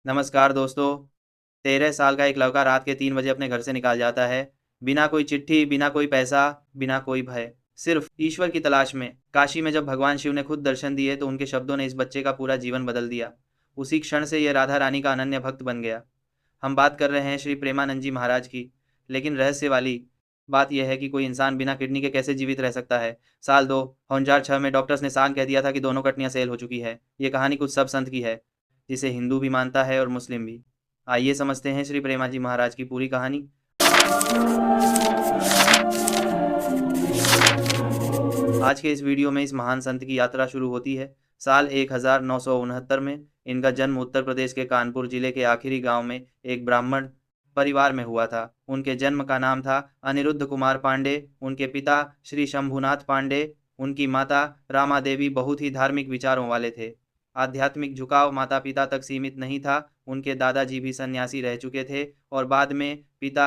नमस्कार दोस्तों। 13 साल का एक लड़का रात के 3 बजे अपने घर से निकल जाता है। बिना कोई चिट्ठी, बिना कोई पैसा, बिना कोई भय, सिर्फ ईश्वर की तलाश में। काशी में जब भगवान शिव ने खुद दर्शन दिए तो उनके शब्दों ने इस बच्चे का पूरा जीवन बदल दिया। उसी क्षण से यह राधा रानी का अनन्य भक्त बन गया। हम बात कर रहे हैं श्री प्रेमानंद जी महाराज की। लेकिन रहस्य वाली बात यह है कि कोई इंसान बिना किडनी के कैसे जीवित रह सकता है। साल 2006 में डॉक्टर्स ने साफ कह दिया था कि दोनों किडनियां सेल हो चुकी है। ये कहानी कुछ सब संत की है, जिसे हिंदू भी मानता है और मुस्लिम भी। आइए समझते हैं श्री प्रेमा जी महाराज की पूरी कहानी। आज के इस वीडियो में इस महान संत की यात्रा शुरू होती है साल 1969 में। इनका जन्म उत्तर प्रदेश के कानपुर जिले के आखिरी गांव में एक ब्राह्मण परिवार में हुआ था। उनके जन्म का नाम था अनिरुद्ध कुमार पांडे। उनके पिता श्री शंभुनाथ पांडे, उनकी माता रामा देवी बहुत ही धार्मिक विचारों वाले थे। आध्यात्मिक झुकाव माता पिता तक सीमित नहीं था, उनके दादाजी भी सन्यासी रह चुके थे और बाद में पिता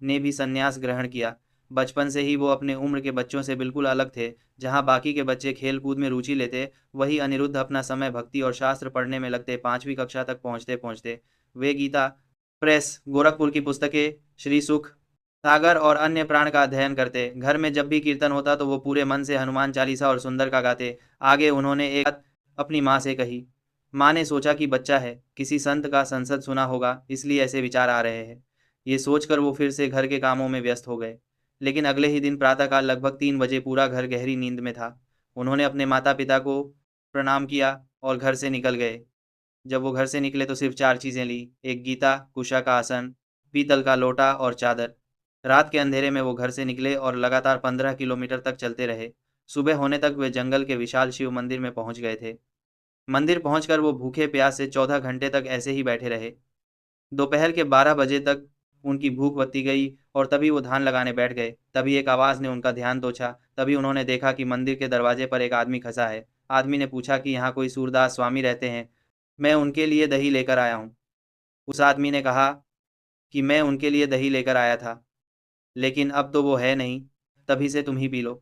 ने भी सन्यास ग्रहण किया। बचपन से ही वो अपने उम्र के बच्चों से बिल्कुल अलग थे। जहाँ बाकी के बच्चे खेल कूद में रुचि लेते, वही अनिरुद्ध अपना समय भक्ति और शास्त्र पढ़ने में लगते। 5वीं कक्षा तक पहुँचते पहुँचते वे गीता प्रेस, गोरखपुर की पुस्तकें, श्री सुख सागर और अन्य प्राण का अध्ययन करते। घर में जब भी कीर्तन होता तो वो पूरे मन से हनुमान चालीसा और सुंदर का गाते। आगे उन्होंने एक बात अपनी माँ से कही। माँ ने सोचा कि बच्चा है, किसी संत का संसद सुना होगा, इसलिए ऐसे विचार आ रहे हैं। ये सोचकर वो फिर से घर के कामों में व्यस्त हो गए। लेकिन अगले ही दिन प्रातःकाल लगभग 3 बजे पूरा घर गहरी नींद में था। उन्होंने अपने माता पिता को प्रणाम किया और घर से निकल गए। जब वो घर से निकले तो सिर्फ 4 चीज़ें ली, एक गीता, कुशा का आसन, पीतल का लोटा और चादर। रात के अंधेरे में वो घर से निकले और लगातार 15 किलोमीटर तक चलते रहे। सुबह होने तक वे जंगल के विशाल शिव मंदिर में पहुंच गए थे। मंदिर पहुंचकर वो भूखे प्यास से 14 घंटे तक ऐसे ही बैठे रहे। दोपहर के 12 बजे तक उनकी भूख बढ़ती गई और तभी वो ध्यान लगाने बैठ गए। तभी एक आवाज़ ने उनका ध्यान दौड़ा। तभी उन्होंने देखा कि मंदिर के दरवाजे पर एक आदमी खड़ा है। आदमी ने पूछा कि यहाँ कोई सूरदास स्वामी रहते हैं? मैं उनके लिए दही लेकर आया हूँ। उस आदमी ने कहा कि मैं उनके लिए दही लेकर आया था, लेकिन अब तो वो है नहीं, तभी से तुम ही पी लो।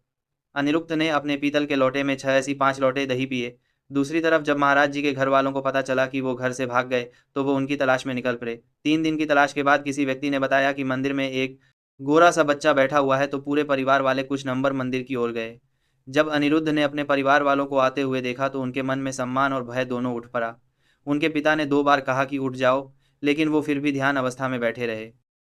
अनिरुक्त ने अपने पीतल के लोटे में 6 ऐसी 5 लोटे दही पिए। दूसरी तरफ जब महाराज जी के घर वालों को पता चला कि वो घर से भाग गए तो वो उनकी तलाश में निकल पड़े। 3 दिन की तलाश के बाद किसी व्यक्ति ने बताया कि मंदिर में एक गोरा सा बच्चा बैठा हुआ है, तो पूरे परिवार वाले कुछ नंबर मंदिर की ओर गए। जब अनिरुद्ध ने अपने परिवार वालों को आते हुए देखा तो उनके मन में सम्मान और भय दोनों उठ पड़ा। उनके पिता ने 2 बार कहा कि उठ जाओ, लेकिन वो फिर भी ध्यान अवस्था में बैठे रहे।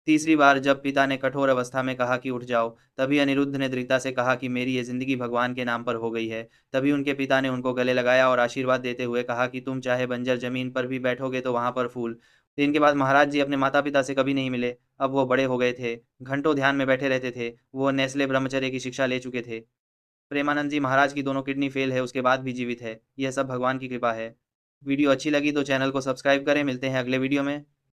तीसरी बार जब पिता ने कठोर अवस्था में कहा कि उठ जाओ, तभी अनिरुद्ध ने दृढ़ता से कहा कि मेरी ये जिंदगी भगवान के नाम पर हो गई है। तभी उनके पिता ने उनको गले लगाया और आशीर्वाद देते हुए कहा कि तुम चाहे बंजर जमीन पर भी बैठोगे तो वहां पर फूल। इनके बाद महाराज जी अपने माता पिता से कभी नहीं मिले। अब वो बड़े हो गए थे, घंटों ध्यान में बैठे रहते थे। वो नेस्ले ब्रह्मचर्य की शिक्षा ले चुके थे। प्रेमानंद जी महाराज की दोनों किडनी फेल है, उसके बाद भी जीवित है। यह सब भगवान की कृपा है। वीडियो अच्छी लगी तो चैनल को सब्सक्राइब करें। मिलते हैं अगले वीडियो में।